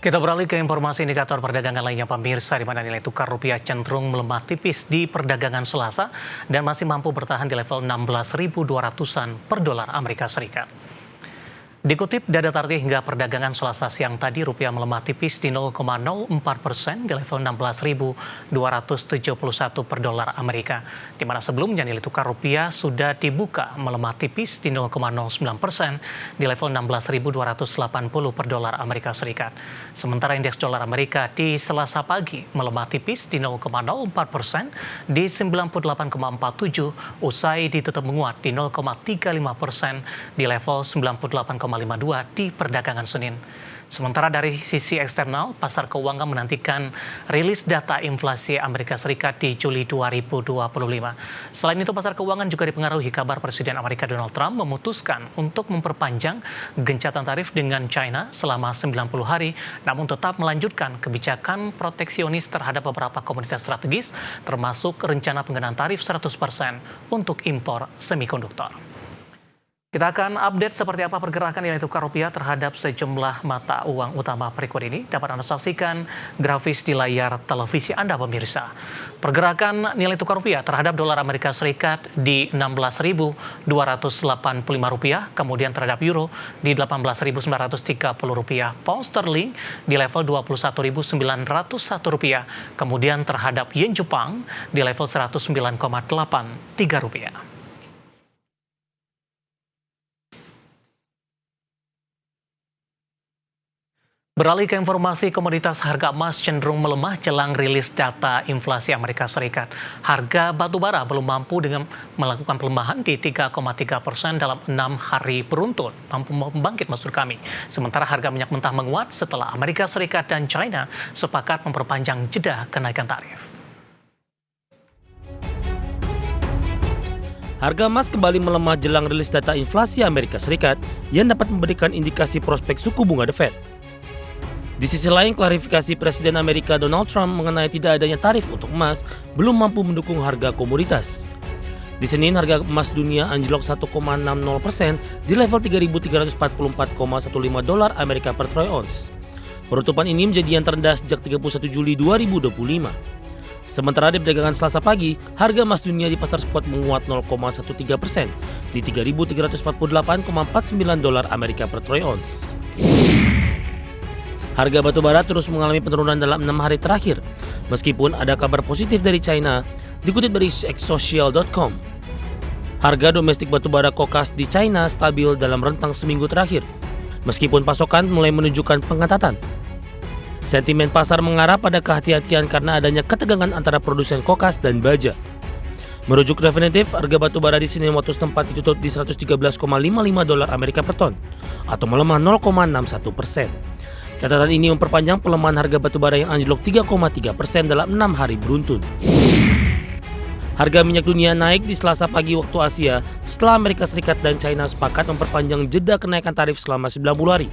Kita beralih ke informasi indikator perdagangan lainnya pemirsa, di mana nilai tukar rupiah cenderung melemah tipis di perdagangan Selasa dan masih mampu bertahan di level 16.200-an per dolar Amerika Serikat. Dikutip data Tarti hingga perdagangan Selasa siang tadi, rupiah melemah tipis di 0,04% di level 16.271 per dolar Amerika. Di mana sebelumnya nilai tukar rupiah sudah dibuka melemah tipis di 0,09% di level 16.280 per dolar Amerika Serikat. Sementara indeks dolar Amerika di Selasa pagi melemah tipis di 0,04% di 98,47 usai ditutup menguat di 0,35% di level 98,52 di perdagangan Senin. Sementara dari sisi eksternal, pasar keuangan menantikan rilis data inflasi Amerika Serikat di Juli 2025. Selain itu, pasar keuangan juga dipengaruhi kabar Presiden Amerika Donald Trump memutuskan untuk memperpanjang gencatan tarif dengan China selama 90 hari, namun tetap melanjutkan kebijakan proteksionis terhadap beberapa komoditas strategis, termasuk rencana pengenaan tarif 100% untuk impor semikonduktor. Kita akan update seperti apa pergerakan nilai tukar rupiah terhadap sejumlah mata uang utama berikut ini. Dapat Anda saksikan grafis di layar televisi Anda pemirsa. Pergerakan nilai tukar rupiah terhadap dolar Amerika Serikat di 16.285 rupiah, kemudian terhadap euro di 18.930 rupiah, pound sterling di level 21.901 rupiah, kemudian terhadap yen Jepang di level 109,83 rupiah. Beralih ke informasi komoditas, harga emas cenderung melemah jelang rilis data inflasi Amerika Serikat. Harga batu bara belum mampu dengan melakukan pelemahan di 3,3% dalam 6 hari beruntun. Mampu membangkit maksud kami. Sementara harga minyak mentah menguat setelah Amerika Serikat dan China sepakat memperpanjang jeda kenaikan tarif. Harga emas kembali melemah jelang rilis data inflasi Amerika Serikat yang dapat memberikan indikasi prospek suku bunga The Fed. Di sisi lain, klarifikasi Presiden Amerika Donald Trump mengenai tidak adanya tarif untuk emas belum mampu mendukung harga komoditas. Di Senin, harga emas dunia anjlok 1,60% di level 3.344,15 dolar Amerika per troy ounce. Penutupan ini menjadi yang terendah sejak 31 Juli 2025. Sementara di perdagangan Selasa pagi, harga emas dunia di pasar spot menguat 0,13% di 3.348,49 dolar Amerika per troy ounce. Harga batu bara terus mengalami penurunan dalam 6 hari terakhir, meskipun ada kabar positif dari China, dikutip dari xsocial.com. Harga domestik batu bara kokas di China stabil dalam rentang seminggu terakhir, meskipun pasokan mulai menunjukkan pengetatan. Sentimen pasar mengarah pada kehati-hatian karena adanya ketegangan antara produsen kokas dan baja. Merujuk definitif, harga batu bara di Senin waktu setempat ditutup di 113,55 dolar Amerika per ton, atau melemah 0,61%. Catatan ini memperpanjang pelemahan harga batubara yang anjlok 3,3% dalam 6 hari beruntun. Harga minyak dunia naik di Selasa pagi waktu Asia setelah Amerika Serikat dan China sepakat memperpanjang jeda kenaikan tarif selama 90 hari.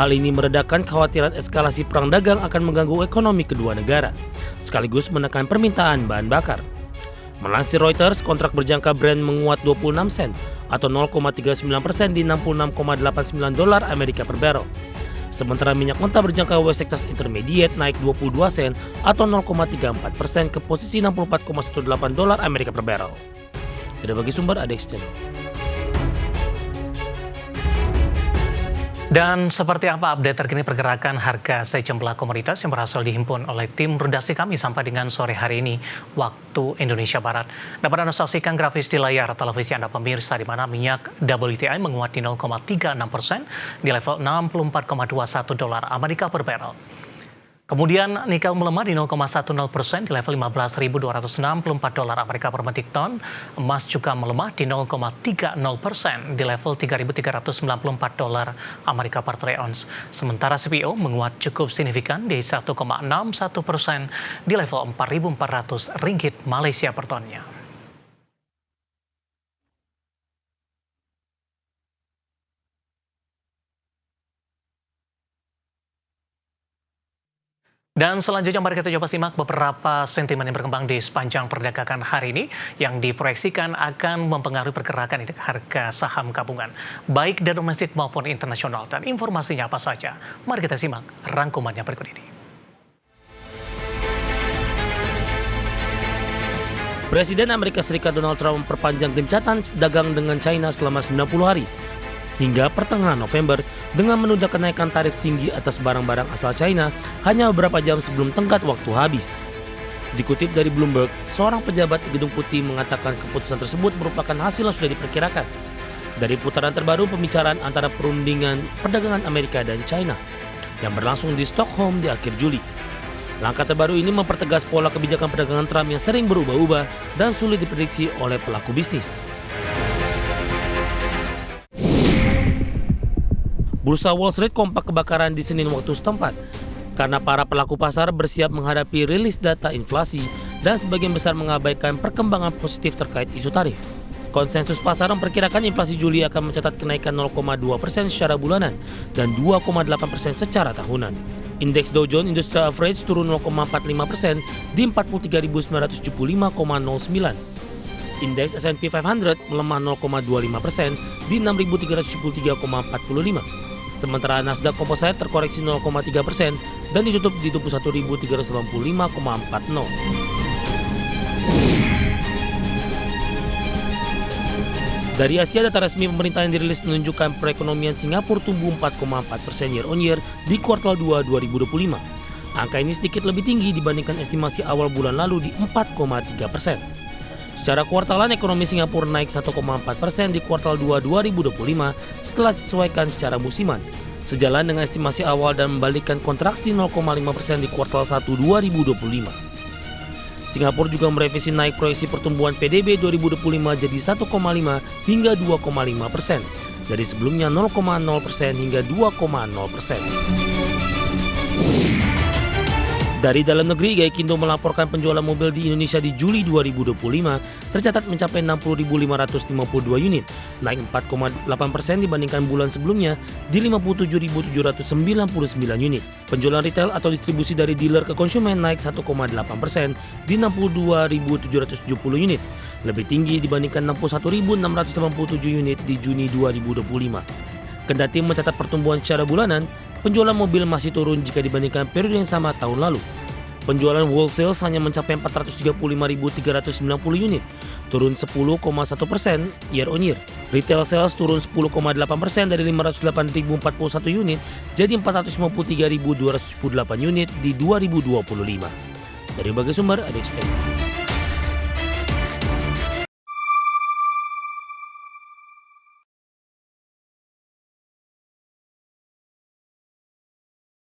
Hal ini meredakan kekhawatiran eskalasi perang dagang akan mengganggu ekonomi kedua negara, sekaligus menekan permintaan bahan bakar. Melansir Reuters, kontrak berjangka Brent menguat 26 sen atau 0,39% di 66,89 dolar Amerika per barrel. Sementara minyak mentah berjangka West Texas Intermediate naik 22 sen atau 0,34% ke posisi 64,18 dolar Amerika per barrel. Tidak bagi sumber ADX Channel. Dan seperti apa update terkini pergerakan harga sejumlah komoditas yang berhasil dihimpun oleh tim redaksi kami sampai dengan sore hari ini waktu Indonesia Barat. Dapat Anda saksikan grafis di layar televisi Anda pemirsa, di mana minyak WTI menguat di 0,36% di level 64,21 dolar Amerika per barrel. Kemudian nikel melemah di 0,10% di level 15.264 dolar Amerika per metrik ton. Emas juga melemah di 0,30% di level 3.394 dolar Amerika per troy ounce. Sementara CPO menguat cukup signifikan di 1,61% di level 4.400 ringgit Malaysia per tonnya. Dan selanjutnya mari kita coba simak beberapa sentimen yang berkembang di sepanjang perdagangan hari ini yang diproyeksikan akan mempengaruhi pergerakan harga saham gabungan, baik dari domestik maupun internasional. Dan informasinya apa saja? Mari kita simak rangkumannya berikut ini. Presiden Amerika Serikat Donald Trump memperpanjang gencatan dagang dengan China selama 90 hari hingga pertengahan November dengan menunda kenaikan tarif tinggi atas barang-barang asal China hanya beberapa jam sebelum tenggat waktu habis. Dikutip dari Bloomberg, seorang pejabat di Gedung Putih mengatakan keputusan tersebut merupakan hasil yang sudah diperkirakan dari putaran terbaru pembicaraan antara perundingan perdagangan Amerika dan China yang berlangsung di Stockholm di akhir Juli. Langkah terbaru ini mempertegas pola kebijakan perdagangan Trump yang sering berubah-ubah dan sulit diprediksi oleh pelaku bisnis. Bursa Wall Street kompak kebakaran di Senin waktu setempat karena para pelaku pasar bersiap menghadapi rilis data inflasi dan sebagian besar mengabaikan perkembangan positif terkait isu tarif. Konsensus pasar memperkirakan inflasi Juli akan mencatat kenaikan 0,2% secara bulanan dan 2,8% secara tahunan. Indeks Dow Jones Industrial Average turun 0,45% di 43.975,09. Indeks S&P 500 melemah 0,25% di 6.373,45. Sementara Nasdaq Composite terkoreksi 0,3% dan ditutup di 21.385,40. Dari Asia, data resmi pemerintah yang dirilis menunjukkan perekonomian Singapura tumbuh 4,4% year on year di kuartal 2 2025. Angka ini sedikit lebih tinggi dibandingkan estimasi awal bulan lalu di 4,3%. Secara kuartalan, ekonomi Singapura naik 1,4% di kuartal 2 2025 setelah disesuaikan secara musiman, sejalan dengan estimasi awal dan membalikkan kontraksi 0,5% di kuartal 1 2025. Singapura juga merevisi naik proyeksi pertumbuhan PDB 2025 jadi 1,5 hingga 2,5%, dari sebelumnya 0,0% hingga 2,0%. Dari dalam negeri, Gaikindo melaporkan penjualan mobil di Indonesia di Juli 2025 tercatat mencapai 60.552 unit, naik 4,8% dibandingkan bulan sebelumnya di 57.799 unit. Penjualan retail atau distribusi dari dealer ke konsumen naik 1,8% di 62.770 unit, lebih tinggi dibandingkan 61.687 unit di Juni 2025. Kendati mencatat pertumbuhan secara bulanan, penjualan mobil masih turun jika dibandingkan periode yang sama tahun lalu. Penjualan wholesale hanya mencapai 435.390 unit, turun 10,1% year on year. Retail sales turun 10,8% dari 508.041 unit jadi 453.278 unit di 2025. Dari berbagai sumber, ada